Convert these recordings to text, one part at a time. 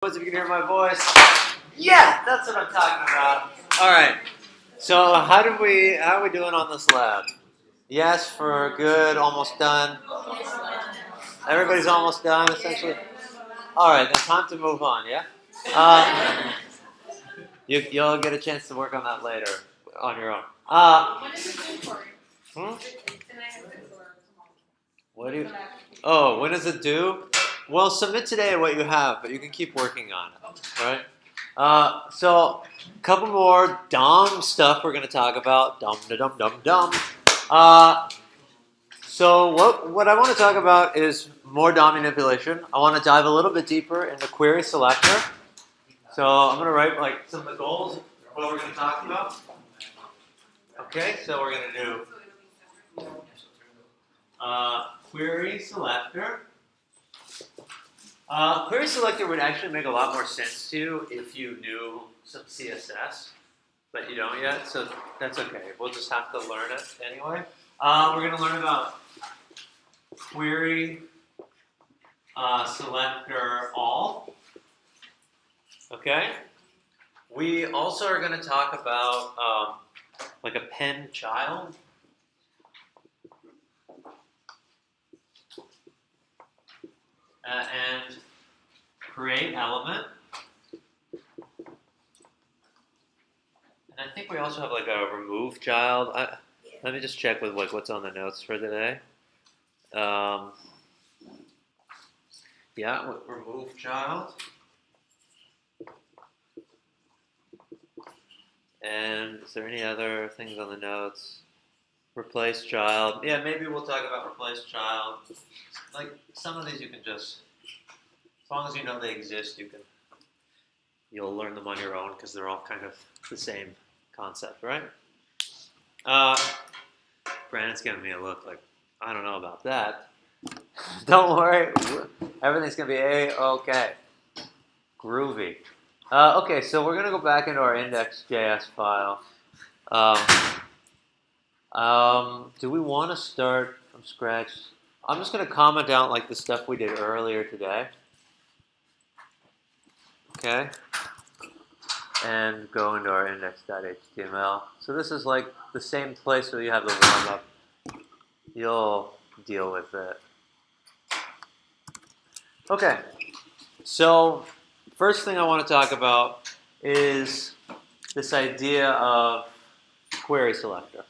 If you can hear my voice, yeah, that's what I'm talking about. All right. So how are we doing on this lab? Yes, for good, almost done. Everybody's almost done, essentially. All right, then time to move on. Yeah. You'll get a chance to work on that later on your own. When is it due for? Hmm? Tonight or tomorrow? What do you? Oh, when is it due? Well, submit today what you have, but you can keep working on it, right? So, a couple more dumb stuff we're going to talk about. Dumb. So what I want to talk about is more DOM manipulation. I want to dive a little bit deeper into query selector. So I'm going to write like some of the goals of what we're going to talk about. Okay, so we're going to do query selector. Query selector would actually make a lot more sense to you if you knew some CSS, but you don't yet, so that's okay. We'll just have to learn it anyway. We're going to learn about query selector all. Okay. We also are going to talk about like Appendchild. And create element. And I think we also have like a remove child. Let me just check with like what's on the notes for today. Yeah, remove child. And is there any other things on the notes? Replace child. Yeah, maybe we'll talk about replace child. Like some of these you can just, as long as you know they exist, you'll learn them on your own because they're all kind of the same concept, right? Brandon's giving me a look like, I don't know about that. Don't worry, everything's gonna be A-okay. Groovy. Okay, so we're gonna go back into our index.js file. Do we want to start from scratch? I'm just going to comment out like the stuff we did earlier today. Okay. And go into our index.html. So this is like the same place where you have the warm-up. You'll deal with it. Okay. So first thing I want to talk about is this idea of query selector.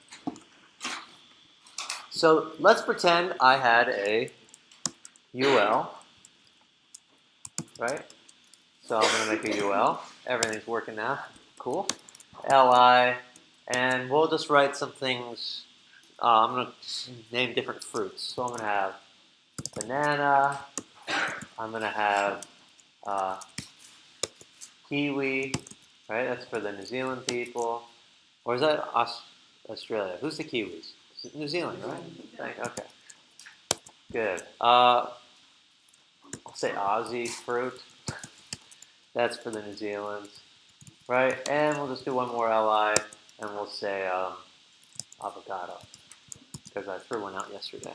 So let's pretend I had a UL, right? So I'm going to make a UL. Everything's working now. Cool. Li, and we'll just write some things. I'm going to name different fruits. So I'm going to have banana. I'm going to have kiwi, right? That's for the New Zealand people. Or is that Australia? Who's the Kiwis? New Zealand, right? Okay. Good. I'll say Aussie fruit. That's for the New Zealanders, right? And we'll just do one more li, and we'll say avocado, because I threw one out yesterday.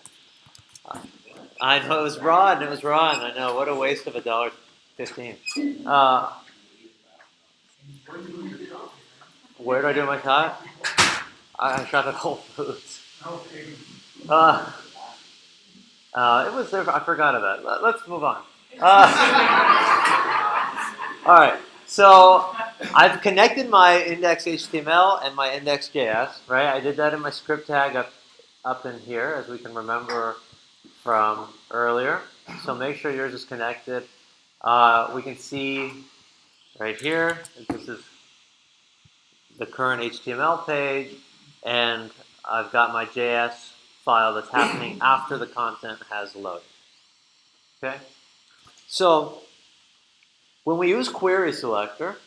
I know it was raw, and I know, what a waste of $1.15. Where do I do my cut? I shop at Whole Foods. It was there. I forgot about it. Let's move on. All right. So I've connected my index.html and my index.js. Right. I did that in my script tag up in here, as we can remember from earlier. So make sure yours is connected. We can see right here. This is the current HTML page, and I've got my JS file that's happening after the content has loaded. Okay? So when we use query selector,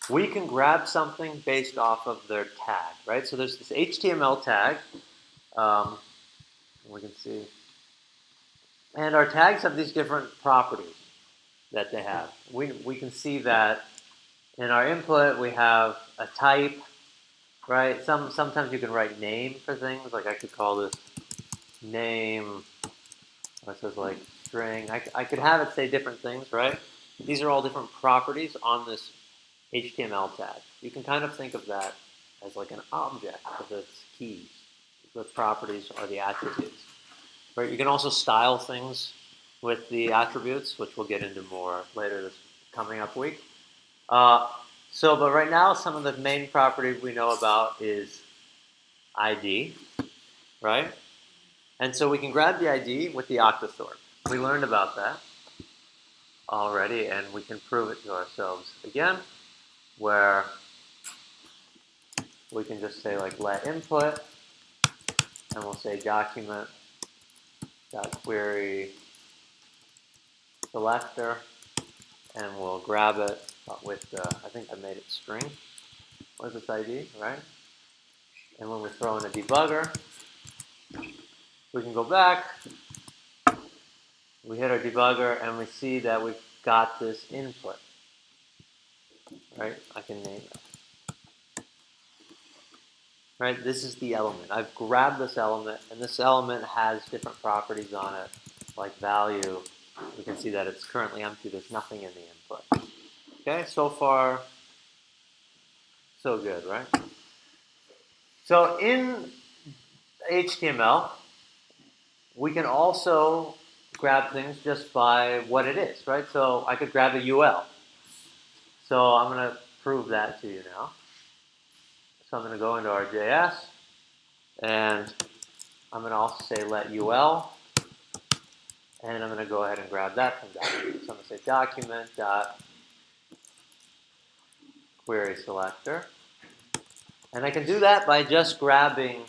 we can grab something based off of their tag, right? So there's this HTML tag. We can see. And our tags have these different properties that they have. We can see that in our input we have a type, right? Sometimes you can write name for things. Like I could call this name. It says like string. I could have it say different things, right? These are all different properties on this HTML tag. You can kind of think of that as like an object with its keys. The properties are the attributes. Right? You can also style things with the attributes, which we'll get into more later this coming up week. But right now, some of the main properties we know about is ID, right? And so we can grab the ID with the octothorpe. We learned about that already, and we can prove it to ourselves again, where we can just say like let input, and we'll say document dot query selector, and we'll grab it with I think I made it string. What is this ID, right? And when we throw in a debugger, we can go back. We hit our debugger, and we see that we've got this input, right? I can name it. Right, this is the element. I've grabbed this element, and this element has different properties on it, like value. You can see that it's currently empty. There's nothing in the input. Okay, so far, so good, right? So in HTML, we can also grab things just by what it is, right? So I could grab a UL. So I'm going to prove that to you now. So I'm going to go into our JS, and I'm going to also say let UL, and I'm going to go ahead and grab that from document. So I'm going to say document dot query selector, and I can do that by just grabbing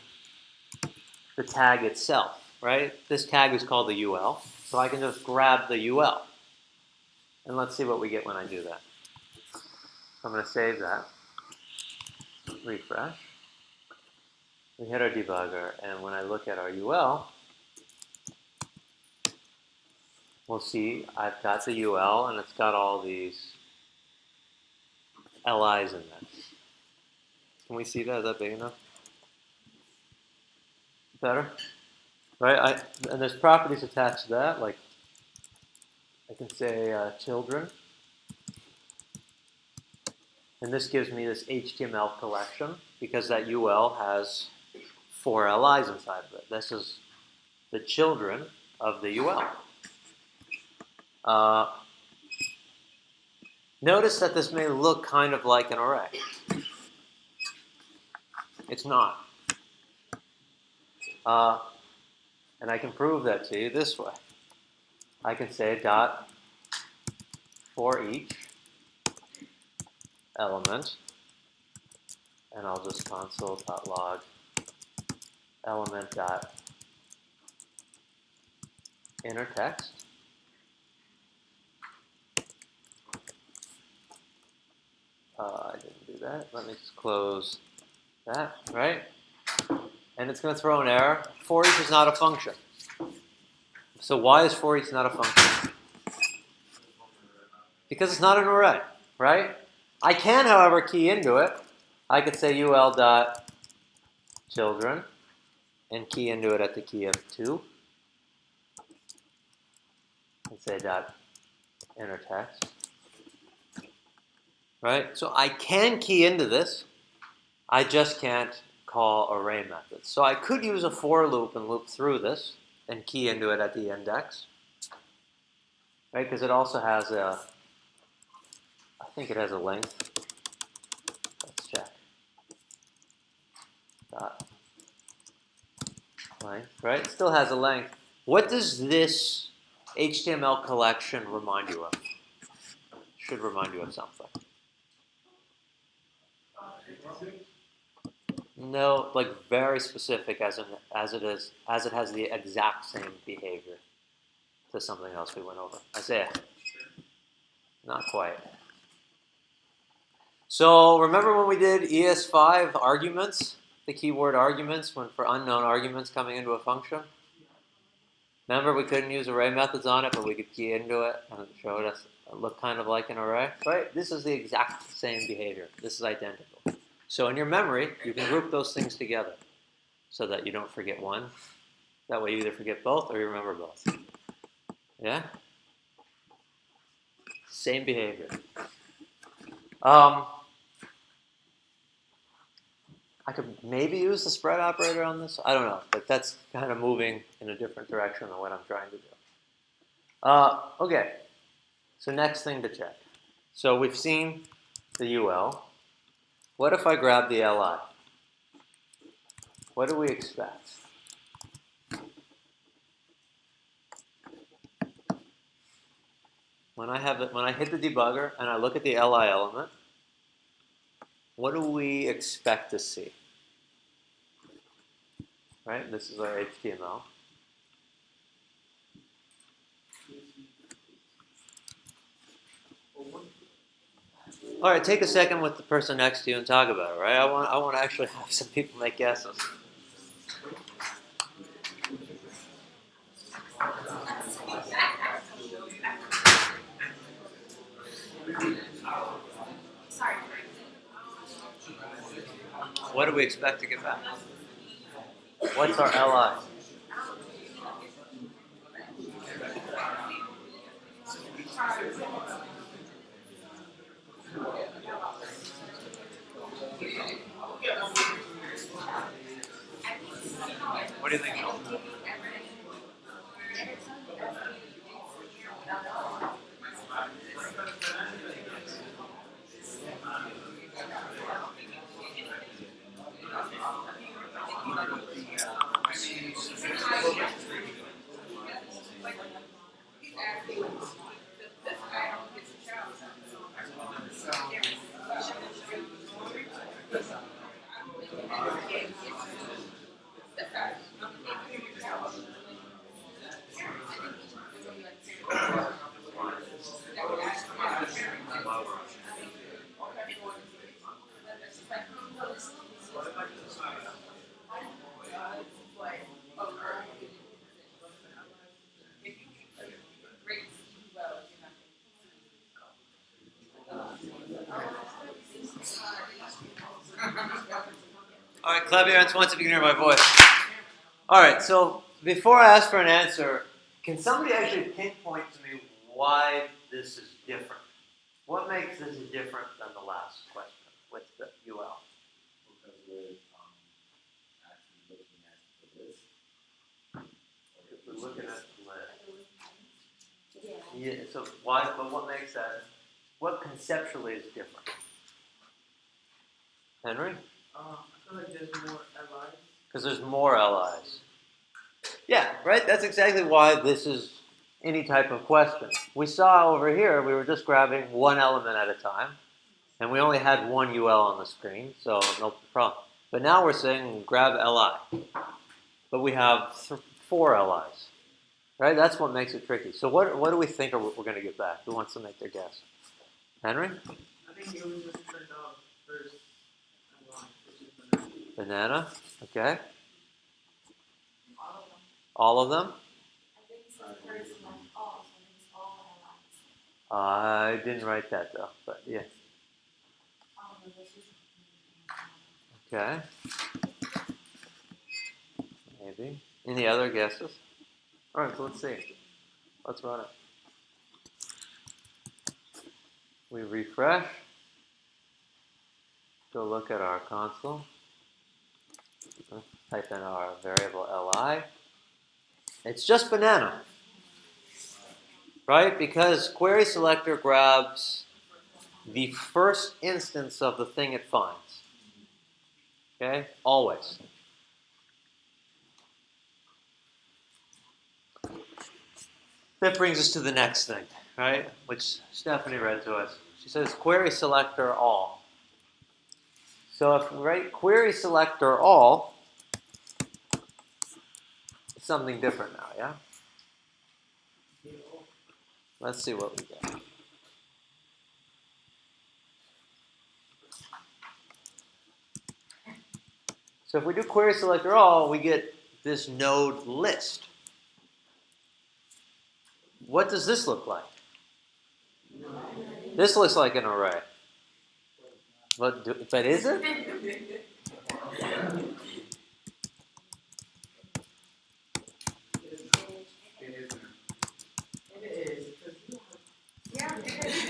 the tag itself, right? This tag is called the UL, so I can just grab the UL, and let's see what we get when I do that. So I'm going to save that, refresh. We hit our debugger, and when I look at our UL, we'll see I've got the UL, and it's got all these LIs in there. Can we see that? Is that big enough? Better? Right? And there's properties attached to that, like I can say children. And this gives me this HTML collection because that UL has 4 LIs inside of it. This is the children of the UL. Notice that this may look kind of like an array. It's not. And I can prove that to you this way. I can say dot for each element, and I'll just console.log element dot inner text. I didn't do that. Let me just close that, right? And it's going to throw an error. For each is not a function. So why is for each not a function? Because it's not an array, right? I can, however, key into it. I could say ul dot children and key into it at the key of 2. And say dot inner text. Right? So I can key into this. I just can't call array methods. So I could use a for loop and loop through this and key into it at the index. Right? Because it also has I think it has a length. Let's check. Dot length, right? It still has a length. What does this HTML collection remind you of? Should remind you of something. No, like very specific as it has the exact same behavior to something else we went over. Isaiah. Not quite. So remember when we did ES5 arguments, the keyword arguments, when for unknown arguments coming into a function? Remember we couldn't use array methods on it, but we could key into it and it showed us it looked kind of like an array, right? This is the exact same behavior. This is identical. So in your memory, you can group those things together so that you don't forget one. That way you either forget both or you remember both. Yeah? Same behavior. I could maybe use the spread operator on this. I don't know, but that's kind of moving in a different direction than what I'm trying to do. Okay, so next thing to check. So we've seen the UL. What if I grab the LI? What do we expect? When I hit the debugger and I look at the LI element, what do we expect to see? Right? This is our HTML. All right, take a second with the person next to you and talk about it, right? I want to actually have some people make guesses. What do we expect to get back? What's our LI? What do you think? All right, clap your hands once if you can hear my voice. All right, so before I ask for an answer, can somebody actually pinpoint to me why this is different? What makes this different than the last question with the UL? Because we're actually looking at the list. If we're looking at the list. Yeah, so why, but what makes that, what conceptually is different? Henry? I feel like there's more LIs. Because there's more LIs. Yeah, right? That's exactly why this is any type of question. We saw over here, we were just grabbing one element at a time, and we only had one UL on the screen, so no problem. But now we're saying grab LI. But we have 4 LIs. Right? That's what makes it tricky. So what do we think we're going to get back? Who wants to make their guess? Henry? I think it was just turned out first LI, which is Banana? Okay. All of them. All of them? I think it's the first one all, so it's all LIs. I didn't write that though, but yeah. Okay. Maybe. Any other guesses? All right, so let's see. Let's run it. We refresh. Go look at our console. Type in our variable li. It's just banana. Right? Because query selector grabs the first instance of the thing it finds. Okay? Always. That brings us to the next thing, right? Which Stephanie read to us. She says query selector all. So if we write query selector all, it's something different now, yeah? Let's see what we get. So if we do query selector all, we get this node list. What does this look like? This looks like an array. But is it? It is. Yeah, because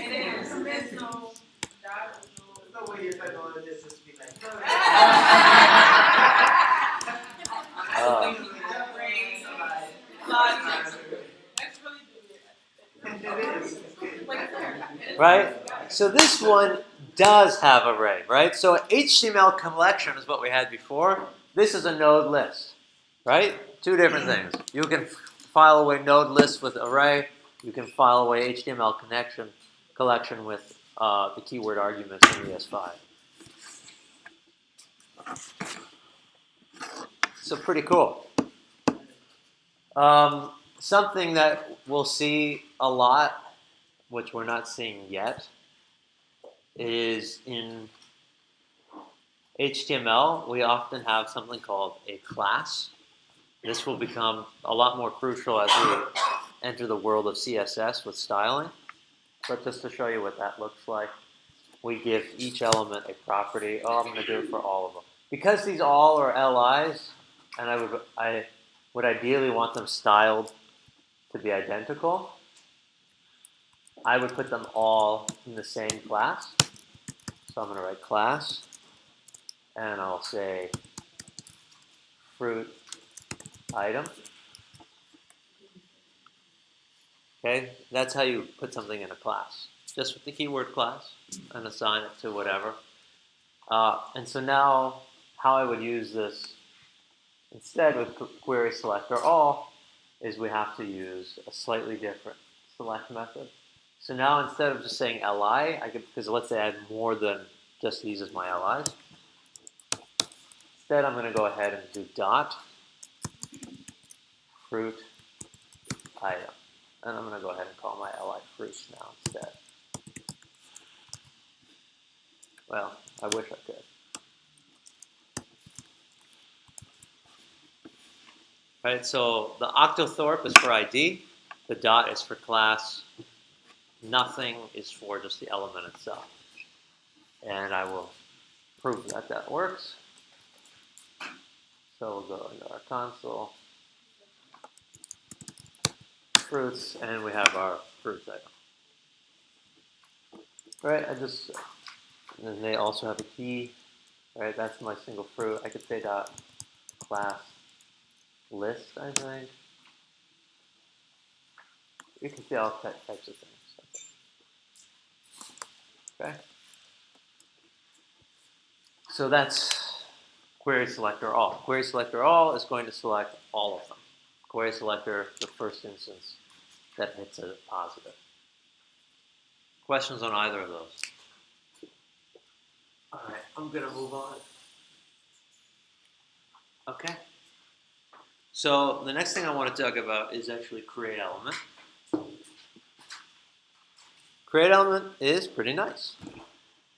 want this to be like. Oh. Right? So this one does have array, right? So HTML collection is what we had before. This is a node list, right? Two different things. You can file away node lists with array. You can file away HTML collection with the keyword arguments in ES5. So pretty cool. Something that we'll see a lot, which we're not seeing yet, is in HTML, we often have something called a class. This will become a lot more crucial as we enter the world of CSS with styling. But just to show you what that looks like, we give each element a property. Oh, I'm going to do it for all of them. Because these all are LIs, and I would ideally want them styled to be identical, I would put them all in the same class. So I'm going to write class, and I'll say fruit item. Okay, that's how you put something in a class. Just with the keyword class and assign it to whatever. And so now, how I would use this instead with query selector all is we have to use a slightly different select method. So now instead of just saying li, because let's say I have more than just these as my LIs. Instead, I'm going to go ahead and do dot fruit item. And I'm going to go ahead and call my li fruits now instead. Well, I wish I could. Right, so the octothorpe is for ID, the dot is for class, nothing is for just the element itself. And I will prove that that works. So we'll go into our console, fruits, and we have our fruits item. Right, and then they also have a key, right, that's my single fruit. I could say dot class list, I think. You can see all types of things. Okay. So that's query selector all. Query selector all is going to select all of them. Query selector, the first instance that hits a positive. Questions on either of those? All right, I'm going to move on. Okay. So the next thing I want to talk about is actually create element. Create element is pretty nice.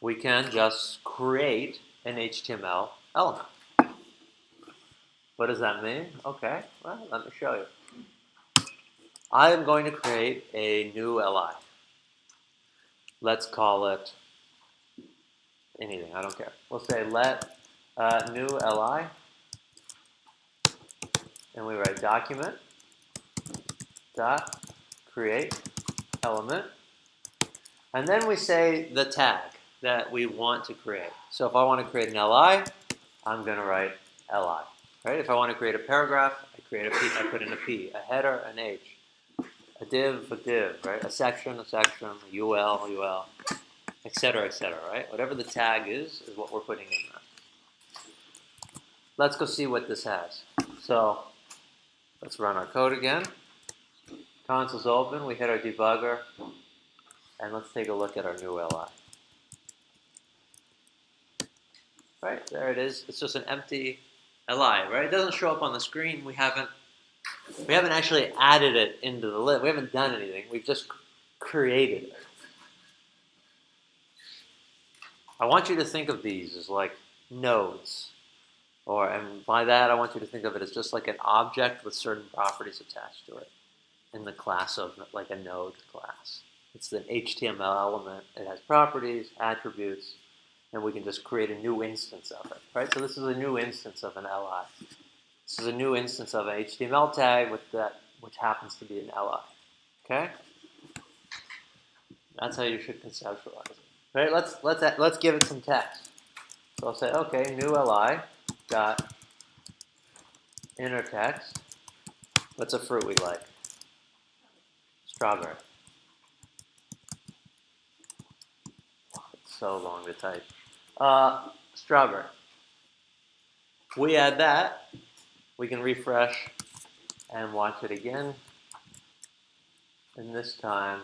We can just create an HTML element. What does that mean? Okay, well, let me show you. I am going to create a new LI. Let's call it anything, I don't care. We'll say let new LI, and we write document dot create element, and then we say the tag that we want to create. So if I want to create an LI, I'm going to write LI. Right? If I want to create a paragraph, I put in a P, a header, an H, a div, right? A section, a UL, etc., right? Whatever the tag is what we're putting in there. Let's go see what this has. So let's run our code again. Console's open, we hit our debugger, and let's take a look at our new LI. Right, there it is. It's just an empty LI, right? It doesn't show up on the screen. We haven't actually added it into the list. We haven't done anything. We've just created it. I want you to think of these as like nodes. And by that, I want you to think of it as just like an object with certain properties attached to it in the class of like a node class. It's an HTML element. It has properties, attributes, and we can just create a new instance of it, right? So this is a new instance of an LI. This is a new instance of an HTML tag which happens to be an LI, okay? That's how you should conceptualize it, right? Let's give it some text. So I'll say, okay, new li dot inner text. What's a fruit we like? Strawberry. It's so long to type. Strawberry. We add that. We can refresh and watch it again. And this time,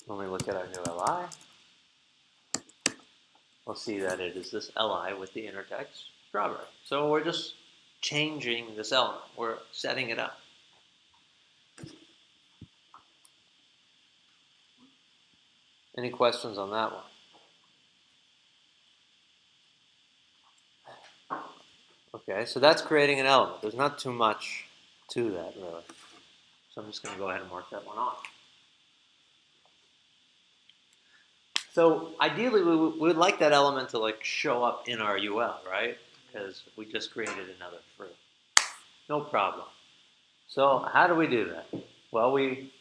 when we look at our new li, we'll see that it is this li with the inner text strawberry. So we're just changing this element. We're setting it up. Any questions on that one? Okay, so that's creating an element. There's not too much to that, really. So I'm just going to go ahead and mark that one off. So ideally, we would like that element to like show up in our UL, right? Because we just created another fruit. No problem. So how do we do that? Well, we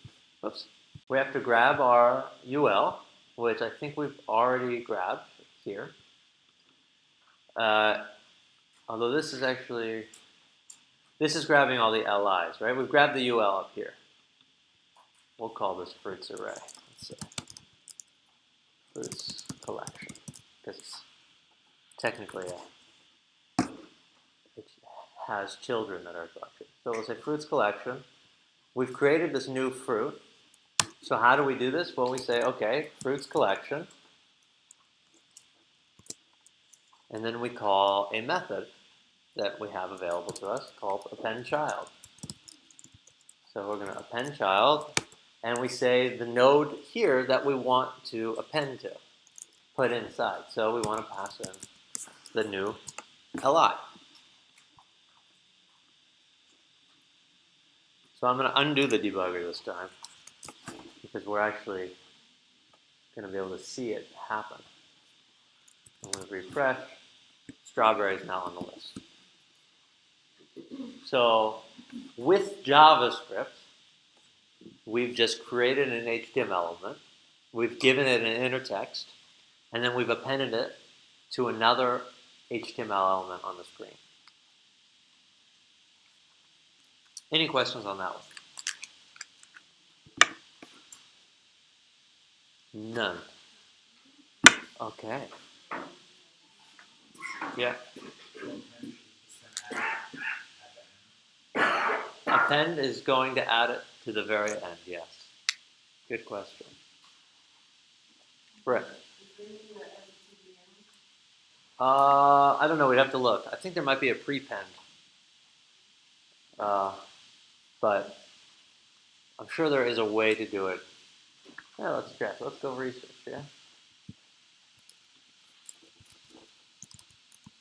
have to grab our UL, which I think we've already grabbed here. Although this is grabbing all the LIs, right? We've grabbed the UL up here. We'll call this fruits array. Let's say fruits collection, because technically it has children that are collected. So we'll say fruits collection. We've created this new fruit. So how do we do this? Well, we say, okay, fruits collection. And then we call a method that we have available to us called Appendchild. So we're going to Appendchild, and we say the node here that we want to append to, put inside. So we want to pass in the new li. So I'm going to undo the debugger this time, because we're actually going to be able to see it happen. I'm going to refresh. Strawberry is now on the list. So with JavaScript, we've just created an HTML element, we've given it an inner text, and then we've appended it to another HTML element on the screen. Any questions on that one? None. Okay. Yeah. Append is going to add it to the very end, yes. Good question. Britt. I don't know, we'd have to look. I think there might be a prepend. But I'm sure there is a way to do it. Yeah, let's check. Let's go research, yeah?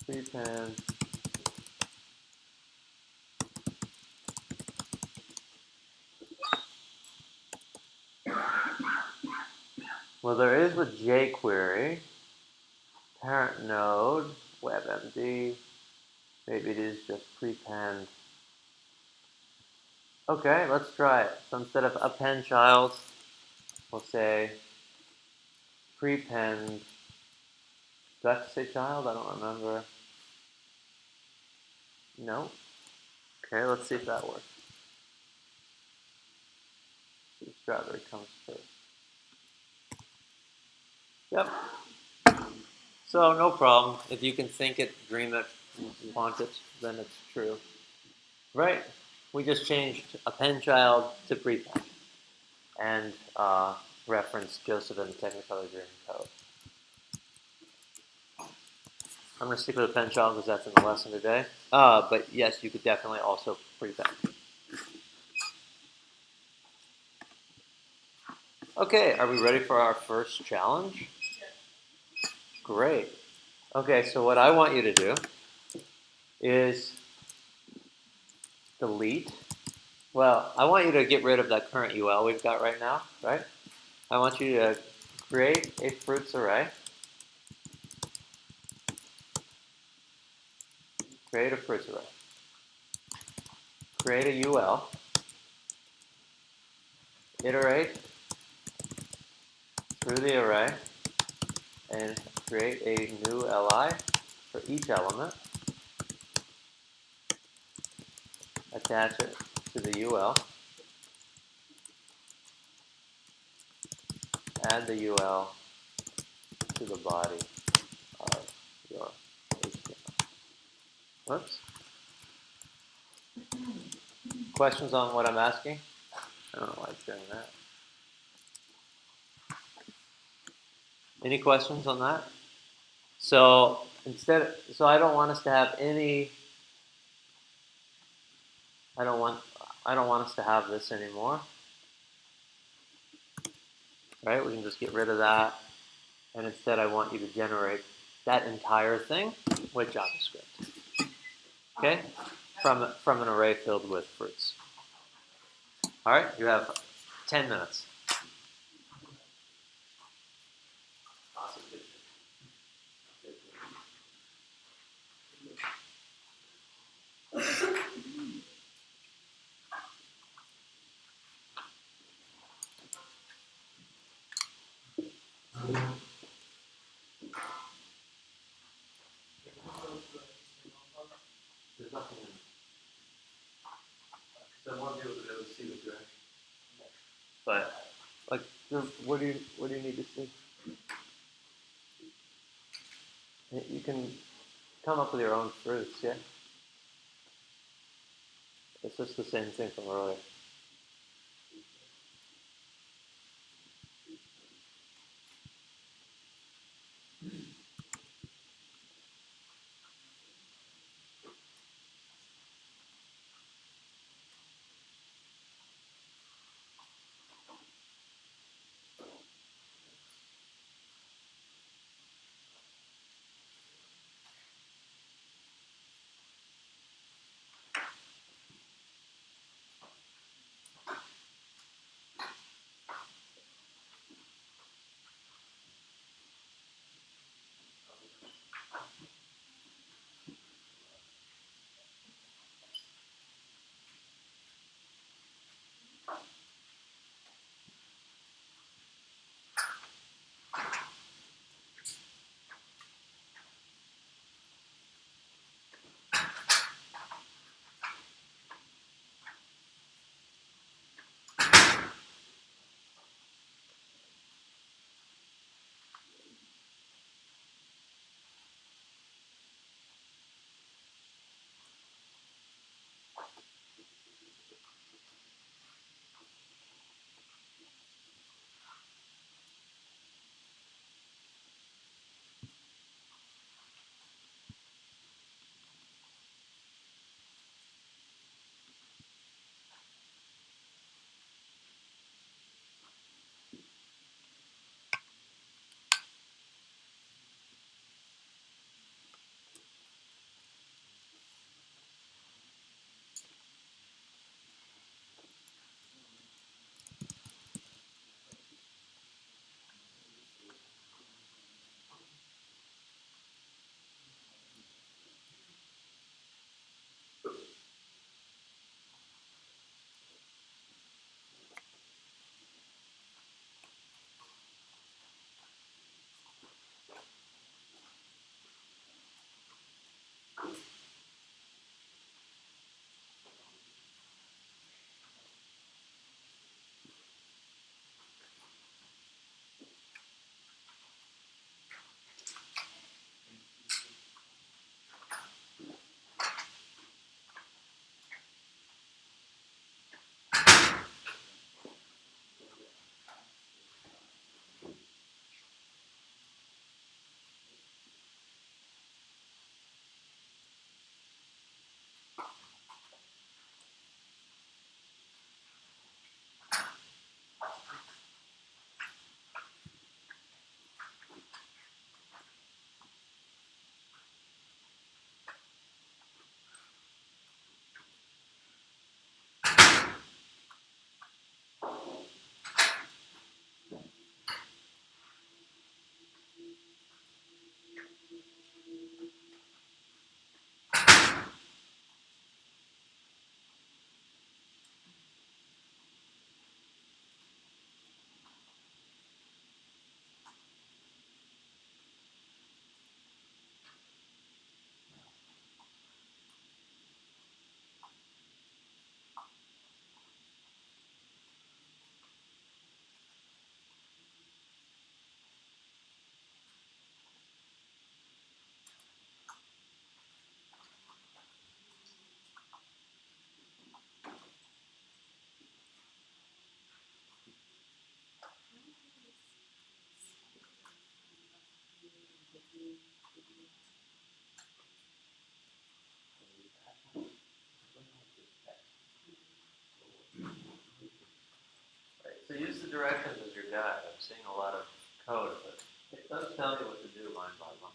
Prepend. Well, there is with jQuery, parent node, WebMD, maybe it is just prepend. Okay, let's try it. So instead of Appendchild, we'll say prepend. Do I have to say child? I don't remember. No. Okay, let's see if that works. See if strawberry comes first. Yep. So no problem. If you can think it, dream it, want it, then it's true. Right? We just changed Appendchild to prepend and referenced Joseph in the Technicolor Dream code. I'm going to stick with Appendchild because that's in the lesson today. But yes, you could definitely also prepend. Okay, are we ready for our first challenge? Great. Okay, so what I want you to do is delete. Well, I want you to get rid of that current UL we've got right now, right? I want you to create a fruits array. Create a fruits array. Create a UL. Iterate through the array. and create a new li for each element. Attach it to the ul. Add the ul to the body of your HTML. Whoops. Questions on what I'm asking? I don't know why it's doing that. Any questions on that? So so I don't want us to have any. I don't want us to have this anymore. Right? We can just get rid of that, and instead I want you to generate that entire thing with JavaScript. Okay? From an array filled with fruits. All right? You have 10 minutes. Awesome. There's nothing in it. So I want people to be able to see the direction. But like, what do you need to see? You can come up with your own fruits, yeah. It's just the same thing from earlier. Right. So use the directions as your guide. I'm seeing a lot of code, but it does tell you what to do line by line.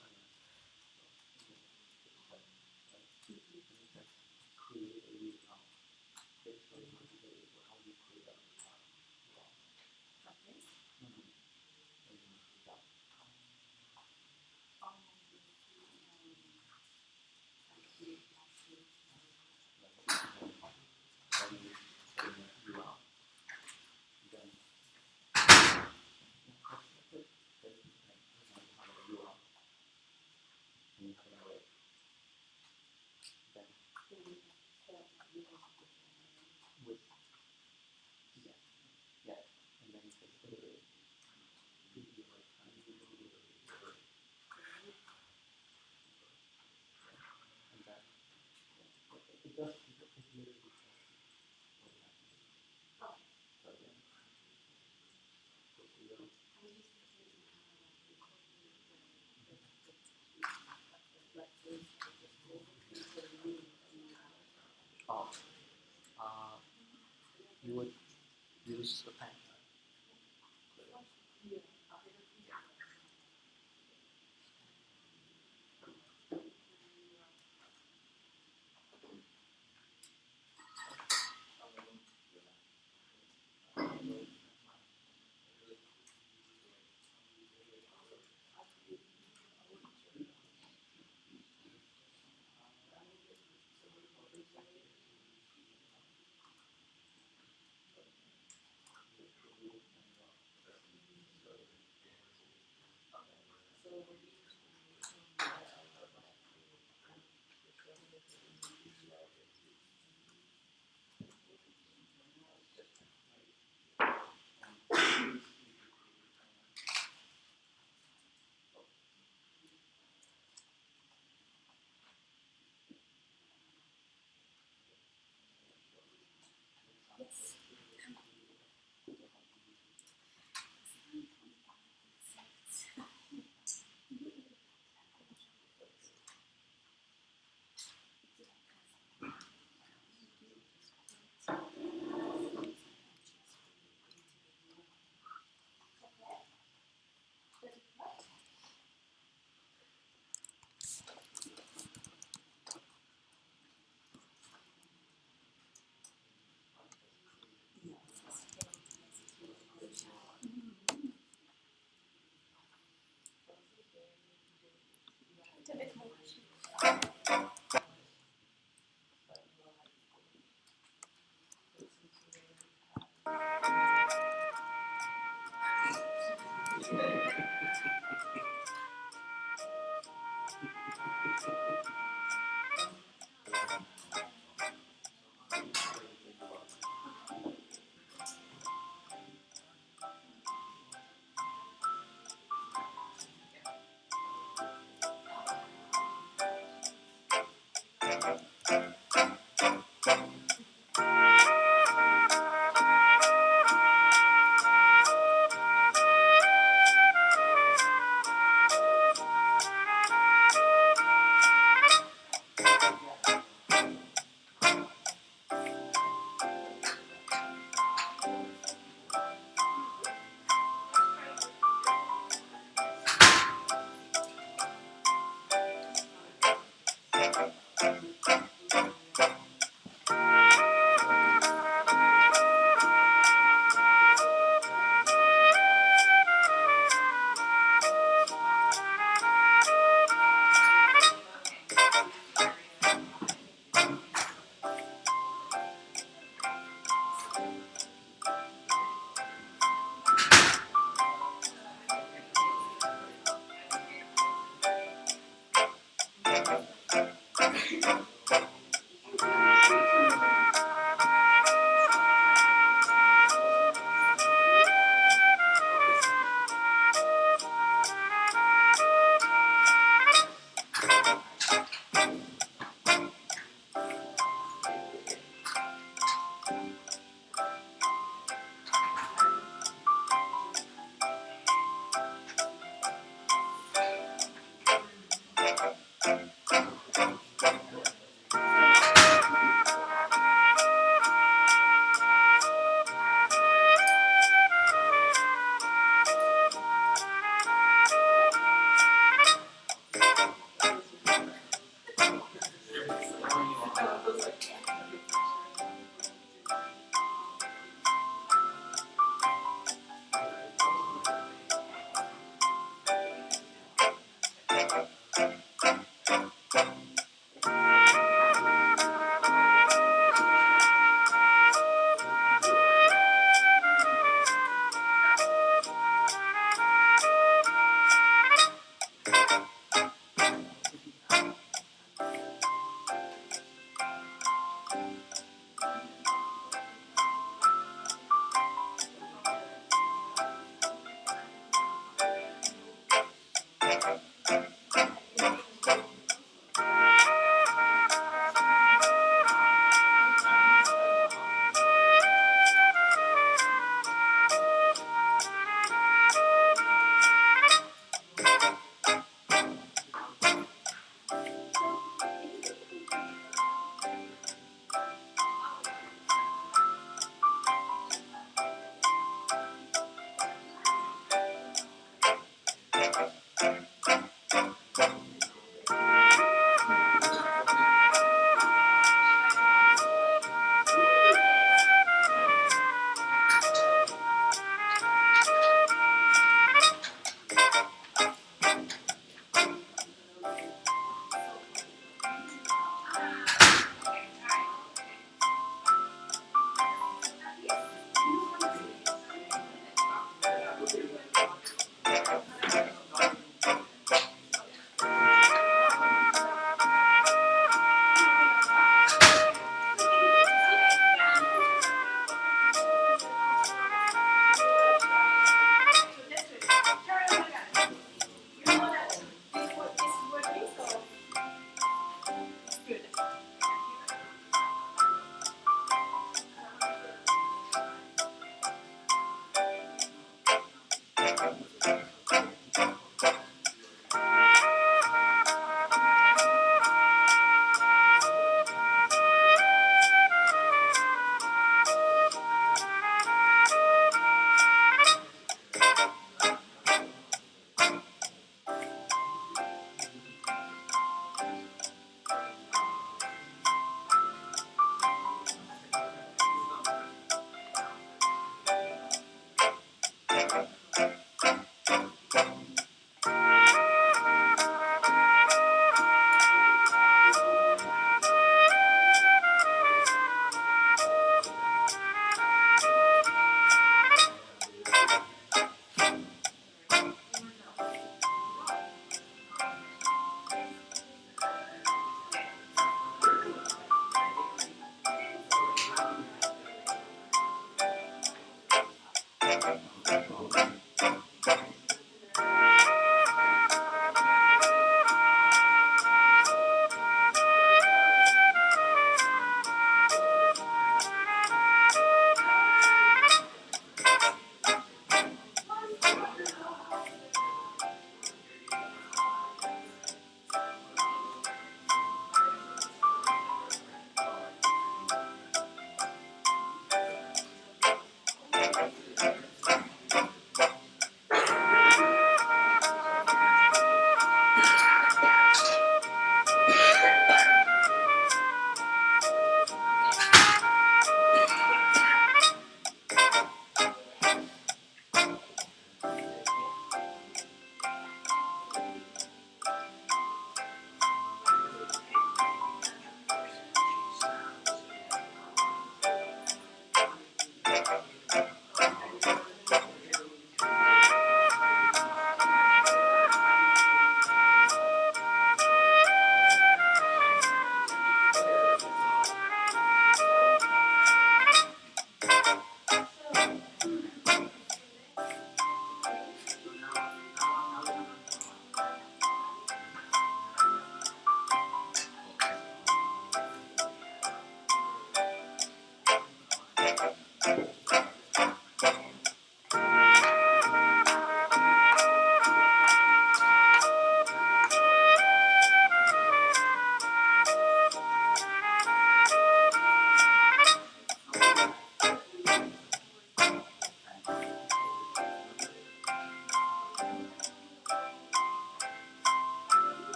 Oh, you would use the pen.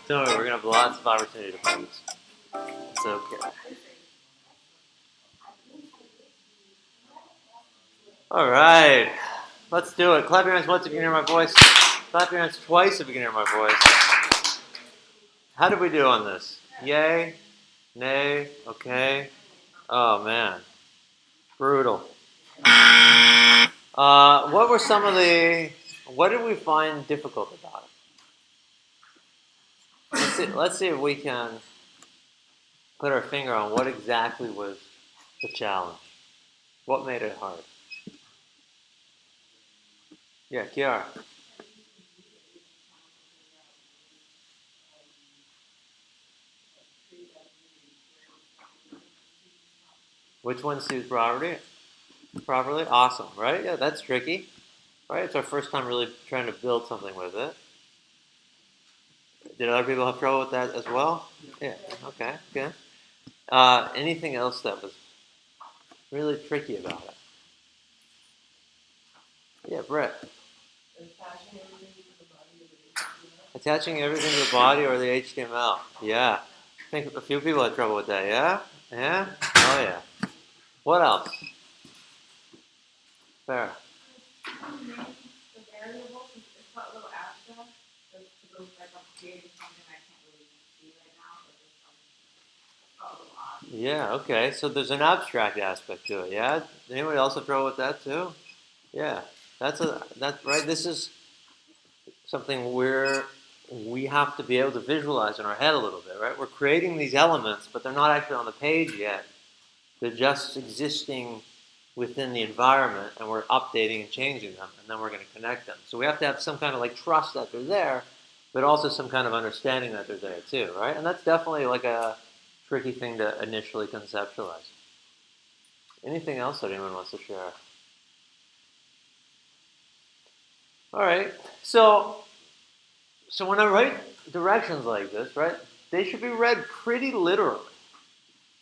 Don't worry, we're gonna have lots of opportunity to play this. It's okay. All right, let's do it. Clap your hands once if you can hear my voice. Clap your hands twice if you can hear my voice. How did we do on this? Yay? Nay? Okay? Oh man, brutal. What were some of the? What did we find difficult about it? Let's see if we can put our finger on what exactly was the challenge. What made it hard? Yeah, Kiara. Which one suits property? Properly? Awesome, right? Yeah, that's tricky. Right? It's our first time really trying to build something with it. Did other people have trouble with that as well? Yeah. Okay. Good. Anything else that was really tricky about it? Yeah, Brett. Attaching everything to the body or the HTML. Yeah. I think a few people had trouble with that. Yeah? Yeah? Oh, yeah. What else? Fair. The variables, it's not a little abstract, just to go like I'm creating something I can't really see right now, but it's a little odd. Yeah, okay. So there's an abstract aspect to it, yeah? Anybody else have trouble with that too? Yeah. That's right. This is something we have to be able to visualize in our head a little bit, right? We're creating these elements, but they're not actually on the page yet. They're just existing within the environment, and we're updating and changing them, and then we're going to connect them. So we have to have some kind of like trust that they're there, but also some kind of understanding that they're there too, right? And that's definitely like a tricky thing to initially conceptualize. Anything else that anyone wants to share? All right. So when I write directions like this, right, they should be read pretty literally.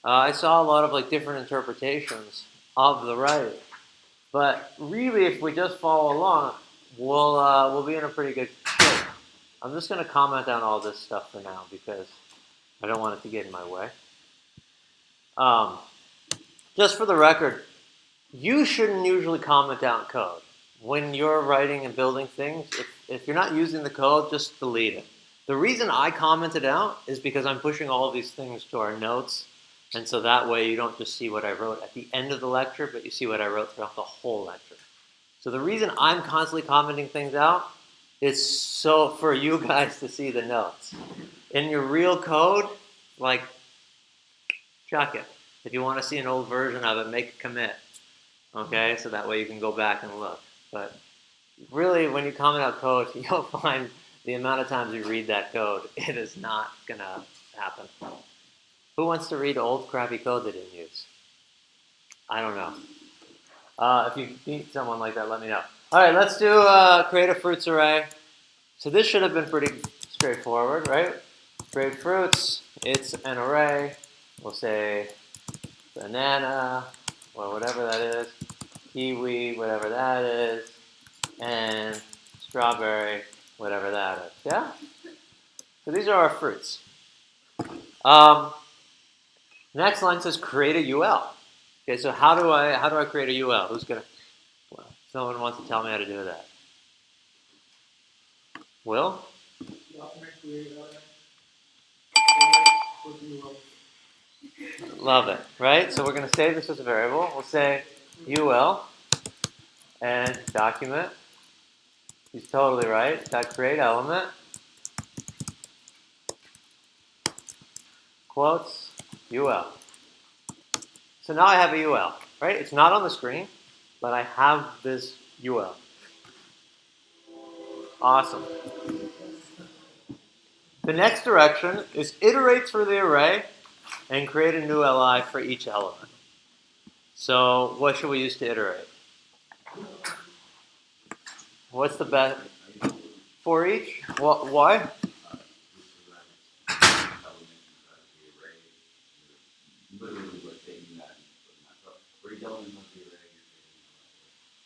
I saw a lot of like different interpretations of the writing, but really, if we just follow along, we'll be in a pretty good shape. I'm just going to comment on all this stuff for now because I don't want it to get in my way. Just for the record, you shouldn't usually comment out code. When you're writing and building things, if you're not using the code, just delete it. The reason I comment it out is because I'm pushing all of these things to our notes And so that way you don't just see what I wrote at the end of the lecture, but you see what I wrote throughout the whole lecture. So the reason I'm constantly commenting things out is so for you guys to see the notes. In your real code, like, chuck it. If you want to see an old version of it, make a commit. Okay, so that way you can go back and look. But really, when you comment out code, you'll find the amount of times you read that code, it is not going to happen. Who wants to read old crappy code they didn't use? I don't know. If you meet someone like that, let me know. All right, let's do create a fruits array. So this should have been pretty straightforward, right? Create fruits, it's an array. We'll say banana, or whatever that is, kiwi, whatever that is, and strawberry, whatever that is. Yeah? So these are our fruits. Next line says create a UL. Okay, so how do I create a UL? Who's gonna? Well, someone wants to tell me how to do that. Will? Love it, right? So we're going to save this as a variable. We'll say UL and document. He's totally right. Dot create element. Quotes UL. So now I have a UL, right? It's not on the screen, but I have this UL. Awesome. The next direction is iterate through the array and create a new li for each element. So what should we use to iterate? What's the best? For each? Why?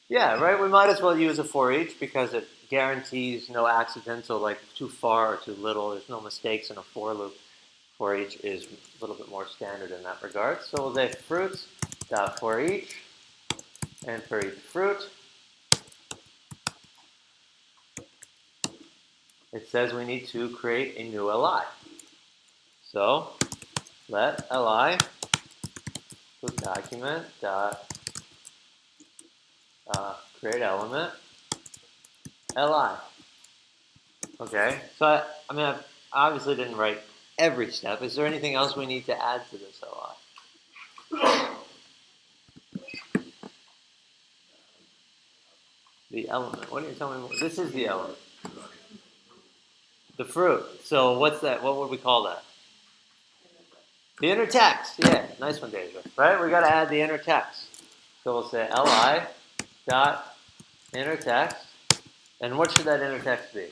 Yeah, right? We might as well use a for each because it guarantees no accidental, like too far or too little. There's no mistakes in a for loop. For each is a little bit more standard in that regard. So we'll say fruits dot for each, and for each fruit, it says we need to create a new li. So let li document dot create element li. Okay, so I obviously didn't write every step. Is there anything else we need to add to this li? The element. What are you telling me? This is the element. The fruit. So what's that? What would we call that? The inner text. Yeah, nice one, Deja. Right? We got to add the inner text. So we'll say li dot inner text. And what should that inner text be?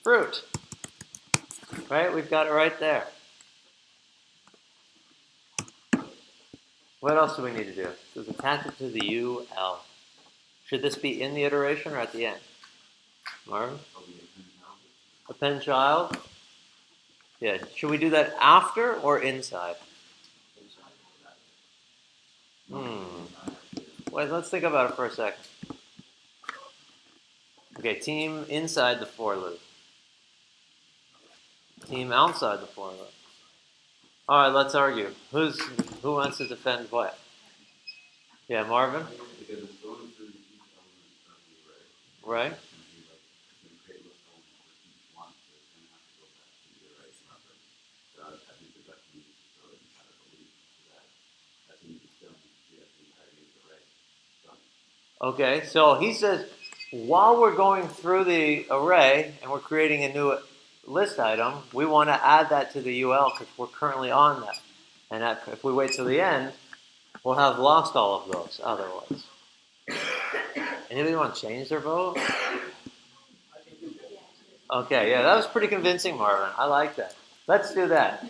Fruit. Right? We've got it right there. What else do we need to do? So it's attach it to the UL. Should this be in the iteration or at the end? Marvin? Appendchild? Yeah. Should we do that after or inside? Wait, let's think about it for a second. Okay, team inside the for loop. Team outside the for loop. All right, let's argue. Who wants to defend what? Yeah, Marvin? Because it's going through each element of the array. Right? And you create list elements for each one, so it's going to have to go back to the array number. So I think the best thing is to throw it inside of the loop so that as soon as it's done, you have the entirety of the array done. Okay, so he says, while we're going through the array and we're creating a new list item, we want to add that to the UL because we're currently on that. And if we wait till the end, we'll have lost all of those otherwise. Anybody want to change their vote? Okay, yeah, that was pretty convincing, Marvin. I like that. Let's do that.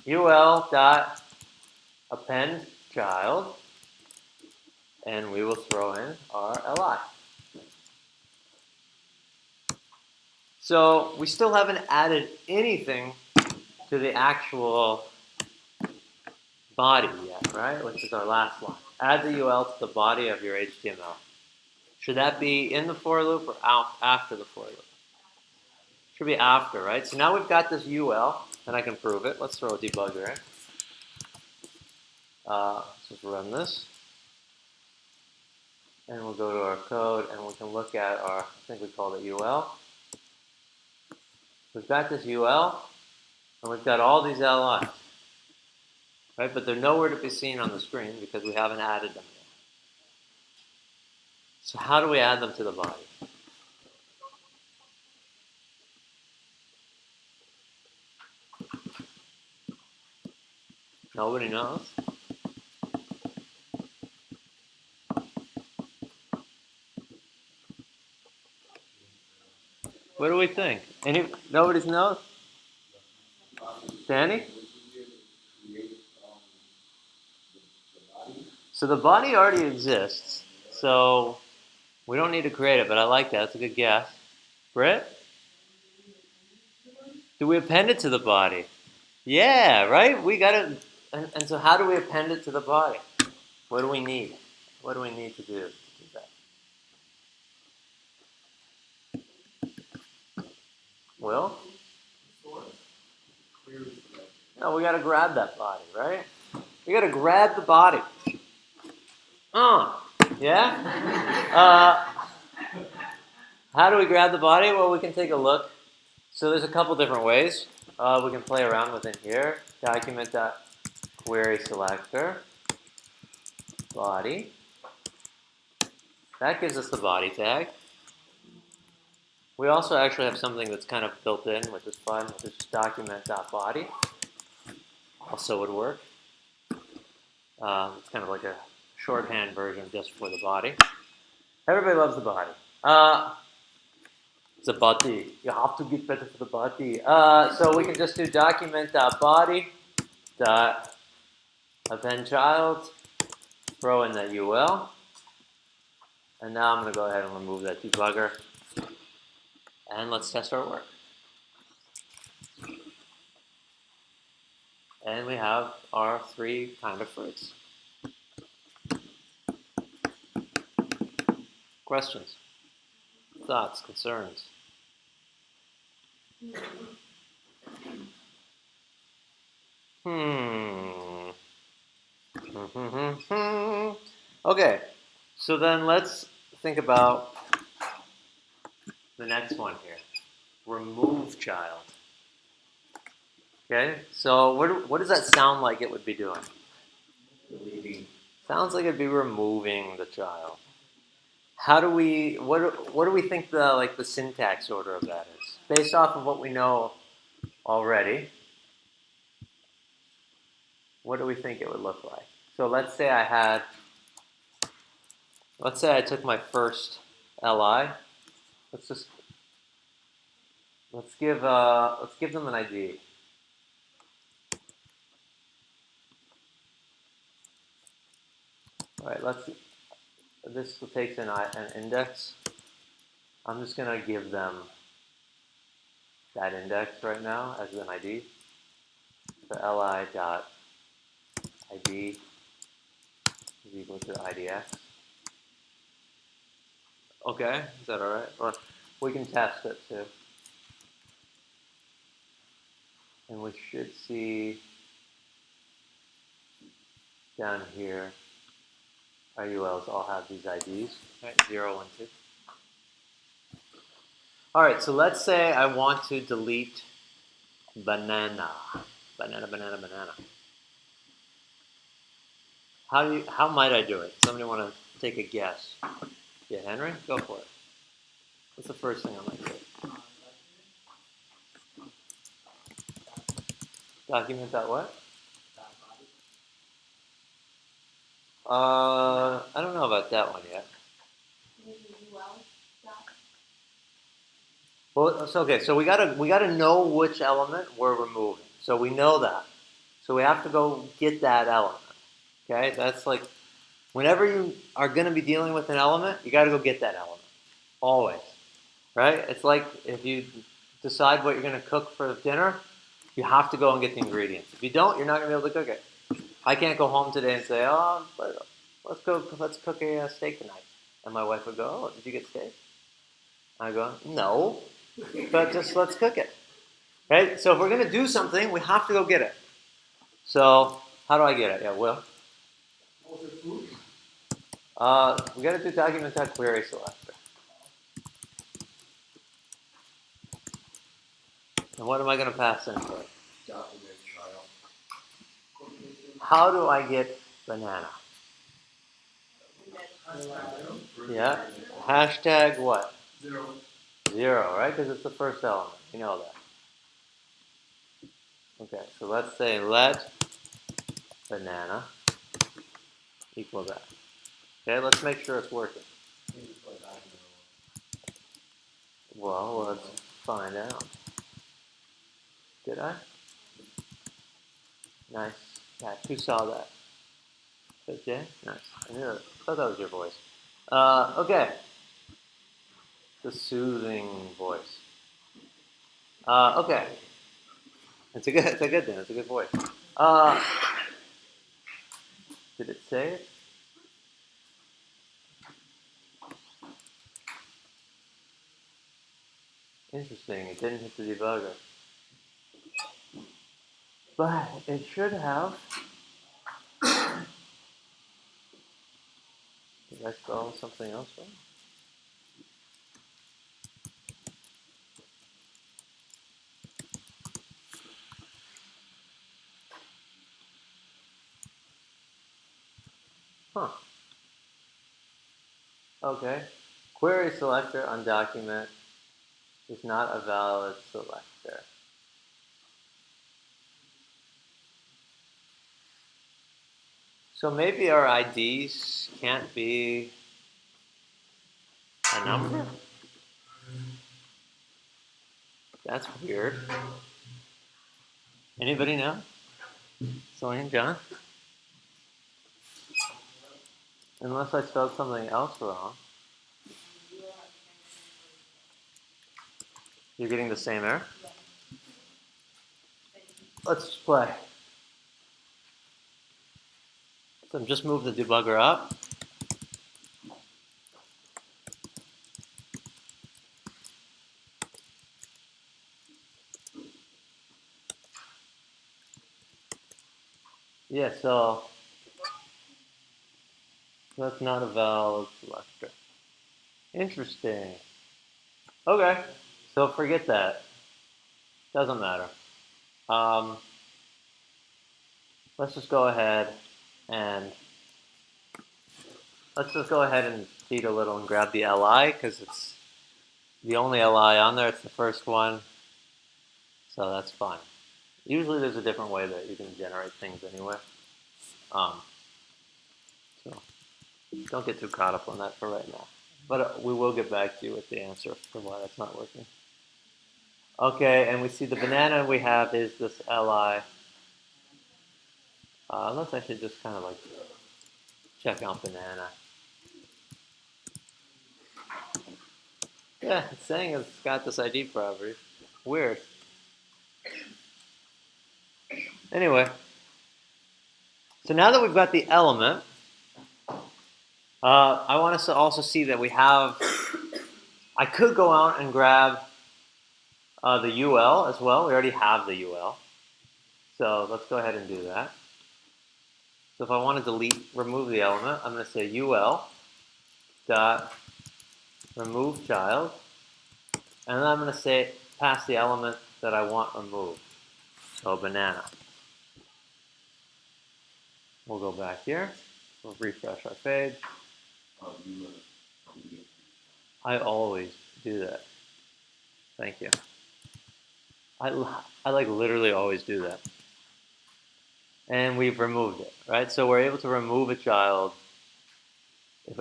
UL dot append child, and we will throw in our li. So we still haven't added anything to the actual body yet, right? Which is our last line. Add the UL to the body of your HTML. Should that be in the for loop or after the for loop? Should be after, right? So now we've got this UL, and I can prove it. Let's throw a debugger in. let's run this. And we'll go to our code and we can look at our, I think we called it UL. We've got this UL and we've got all these LIs, right? But they're nowhere to be seen on the screen because we haven't added them yet. So how do we add them to the body? Nobody knows. What do we think? Nobody knows? Danny? So the body already exists, so we don't need to create it, but I like that. That's a good guess. Britt? Do we append it to the body? Yeah, right? We gotta, and so how do we append it to the body? What do we need? What do we need to do that? Will? No, we gotta grab that body, right? We gotta grab the body. Yeah? How do we grab the body? Well, we can take a look. So there's a couple different ways. We can play around within here. Document.query selector. Body. That gives us the body tag. We also actually have something that's kind of built in, which is fun, which is document.body. Also would work. It's kind of like a shorthand version just for the body. Everybody loves the body. It's a body. You have to get better for the body. So we can just do document.body Appendchild, throw in that UL. And now I'm going to go ahead and remove that debugger. And let's test our work. And we have our three kind of fruits. Questions? Thoughts? Concerns? Okay, so then let's think about the next one here. Remove child. Okay, so what does that sound like it would be doing? Deleting. Sounds like it'd be removing the child. What do we think the syntax order of that is? Based off of what we know already, what do we think it would look like? So let's say I took my first LI. Let's give them an ID. All right, this takes an index. I'm just gonna give them that index right now as an ID. So li.id is equal to idx. Okay, is that all right? Or we can test it too. And we should see down here, our ULs all have these IDs, right? 0, 1, 2. All right, so let's say I want to delete banana. Banana. How might I do it? Somebody want to take a guess? Yeah, Henry, go for it. What's the first thing I might do? Document that what? I don't know about that one yet. Well, it's okay. So we gotta know which element we're removing. So we know that. So we have to go get that element. Okay, that's like whenever you are going to be dealing with an element, you got to go get that element. Always, right? It's like if you decide what you're going to cook for dinner, you have to go and get the ingredients. If you don't, you're not going to be able to cook it. I can't go home today and say, "Oh, let's cook a steak tonight," and my wife would go, "Oh, did you get steak?" I go, "No, but just let's cook it." Right? So if we're going to do something, we have to go get it. So how do I get it? Yeah, Will? We got to do document.query selector. And what am I going to pass in for it? Document child. How do I get banana? Yeah. Hashtag what? 0. 0, right? Because it's the first element. You know that. Okay, so let's say let banana equal that. Okay, let's make sure it's working. Well, let's find out. Did I? Nice. Yeah, who saw that? Was it Jay? Nice. I knew it. I thought that was your voice. Okay. The soothing voice. Okay. It's a good thing. It's a good voice. Did it say it? Interesting. It didn't hit the debugger. But it should have. Did I spell something else wrong? Huh. Okay. Query selector on document is not a valid selector. So maybe our IDs can't be a number? That's weird. Anybody know? Celine, John? Unless I spelled something else wrong. You're getting the same error? Let's play. So just move the debugger up. Yeah, so that's not a valid selector. Interesting. Okay, so forget that. Doesn't matter. Um, let's just go ahead and cheat a little and grab the LI because it's the only LI on there. It's the first one, so that's fine. Usually, there's a different way that you can generate things anyway. So don't get too caught up on that for right now. But we will get back to you with the answer for why that's not working. Okay, and we see the banana we have is this li. Let's actually just kind of like check out banana. Yeah, it's saying it's got this ID property. Weird. Anyway, so now that we've got the element, I want us to also see that we have. I could go out and grab the UL as well. We already have the UL. So let's go ahead and do that. So if I want to remove the element, I'm going to say UL dot remove child, and then I'm going to say pass the element that I want removed. So banana. We'll go back here. We'll refresh our page. I always do that. Thank you. I like literally always do that. And we've removed it, right? So we're able to remove a child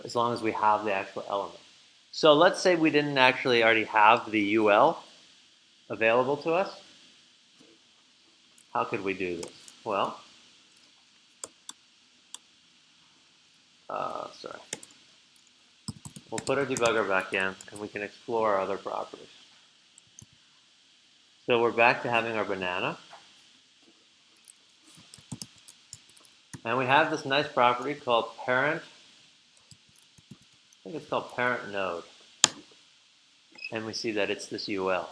as long as we have the actual element. So let's say we didn't actually already have the UL available to us. How could we do this? Well, sorry. We'll put our debugger back in and we can explore our other properties. So we're back to having our banana. And we have this nice property called parent. I think it's called parent node. And we see that it's this UL.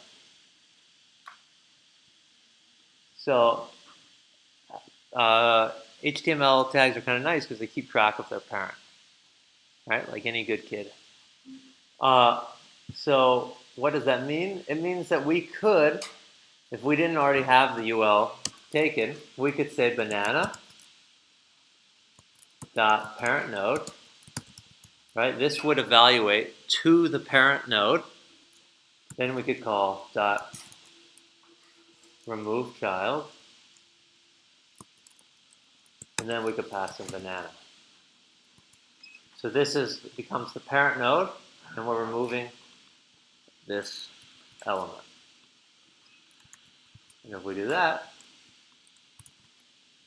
So HTML tags are kind of nice because they keep track of their parent. right? Like any good kid. So what does that mean? It means that we could, if we didn't already have the UL taken, we could say banana dot parent node, right? This would evaluate to the parent node. Then we could call dot remove child, and then we could pass in banana. So this becomes the parent node, and we're removing this element. And if we do that,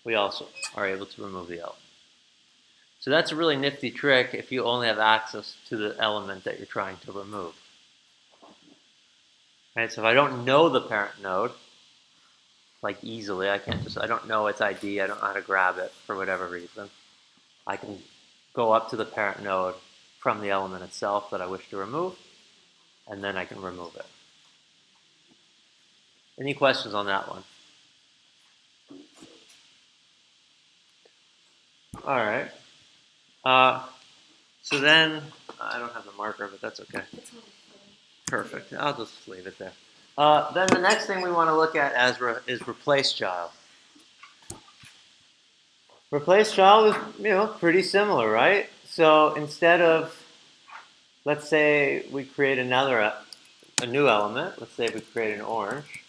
we also are able to remove the element. So that's a really nifty trick if you only have access to the element that you're trying to remove. Right, so if I don't know the parent node, like easily, I don't know its ID, I don't know how to grab it for whatever reason, I can go up to the parent node from the element itself that I wish to remove, and then I can remove it. Any questions on that one? All right. So then, I don't have the marker, but that's okay. Perfect. I'll just leave it there. Then the next thing we want to look at is replace child. Replace child is, pretty similar, right? So instead of, let's say we create a new element. Let's say we create an orange,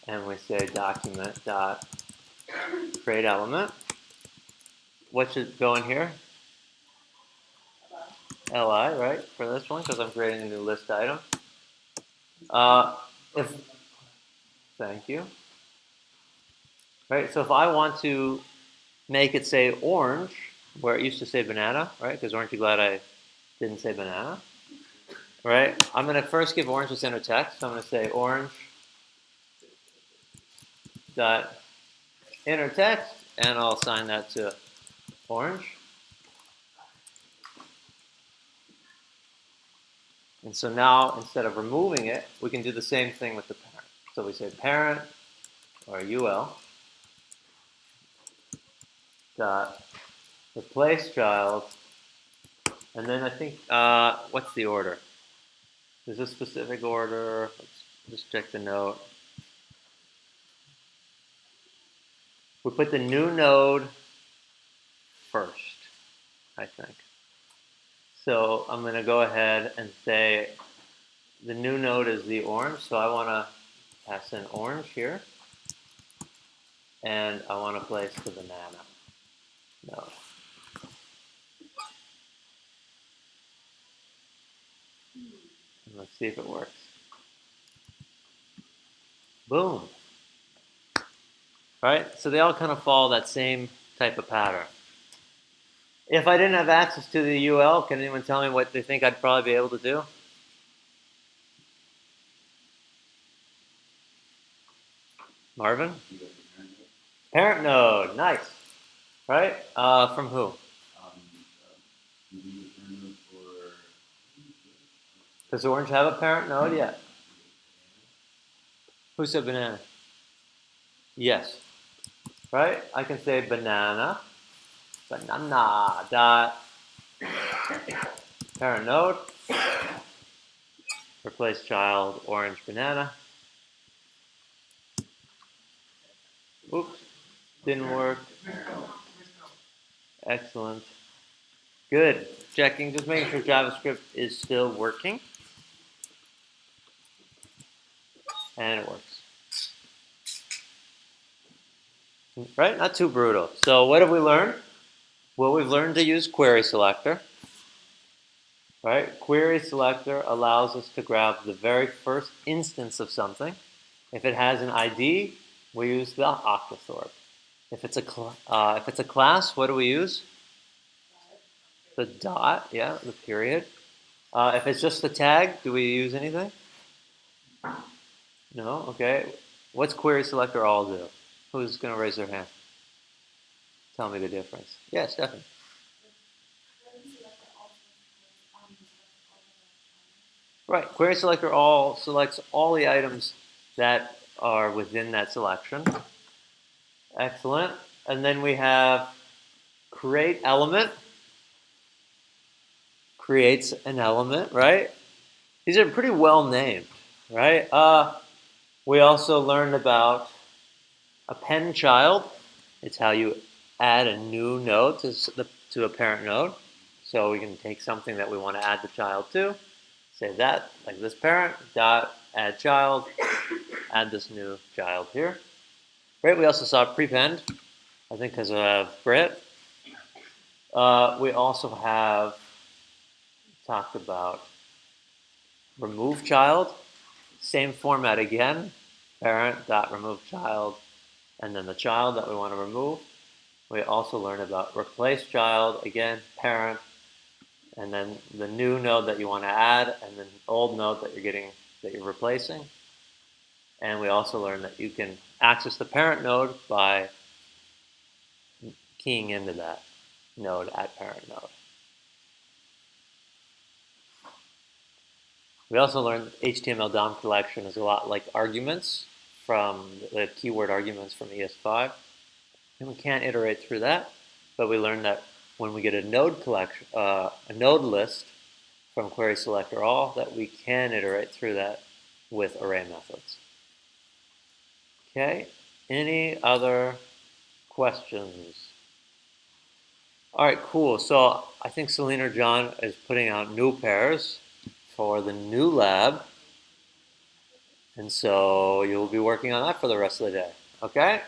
and we say document dot create element. What should go in here? Li, right, for this one, because I'm creating a new list item. Thank you. Right, so if I want to make it say orange, where it used to say banana, right, because aren't you glad I didn't say banana? Right, I'm going to first give orange its inner text. So I'm going to say orange dot inner text, and I'll assign that to orange. And so now, instead of removing it, we can do the same thing with the parent. So we say parent, or ul, dot replace child, and then I think, what's the order? There's a specific order. Let's just check the note. We put the new node first, I think. So I'm going to go ahead and say the new node is the orange, so I want to pass in orange here, and I want to place the banana node. And let's see if it works. Boom. Right? So they all kind of follow that same type of pattern. If I didn't have access to the UL, can anyone tell me what they think I'd probably be able to do? Marvin? Parent node, nice. Right? From who? Does orange have a parent node? Yeah. Who said banana? Yes. Right? I can say banana dot parent node, replace child, orange banana. Oops, didn't work. Excellent. Good. Checking, just making sure JavaScript is still working. And it works. Right? Not too brutal. So what have we learned? Well, we've learned to use query selector. Right? Query selector allows us to grab the very first instance of something. If it has an ID, we use the octothorpe. If it's a class, what do we use? The dot, yeah, the period. If it's just the tag, do we use anything? No? Okay. What's query selector all do? Who's going to raise their hand? Tell me the difference. Yeah, Stephanie. Right. Query selector all selects all the items that are within that selection. Excellent. And then we have create element. creates an element, right? These are pretty well named, right? We also learned about Appendchild. It's how you add a new node to a parent node. So we can take something that we want to add the child to, say that, like this parent, dot, add child, add this new child here. Right, we also saw prepend, I think because of Brit. We also have talked about remove child, same format again, parent dot remove child, and then the child that we want to remove. We also learned about replace child, again, parent, and then the new node that you want to add, and then old node that you're replacing. And we also learned that you can access the parent node by keying into that node at parent node. We also learned that HTML DOM collection is a lot like arguments from the keyword arguments from ES5. And we can't iterate through that, but we learned that when we get a node collection, a node list from query selector all, that we can iterate through that with array methods. Okay, any other questions? All right, cool. So I think Celine or John is putting out new pairs for the new lab. And so you'll be working on that for the rest of the day. Okay?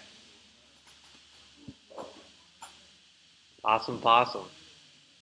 Awesome possum.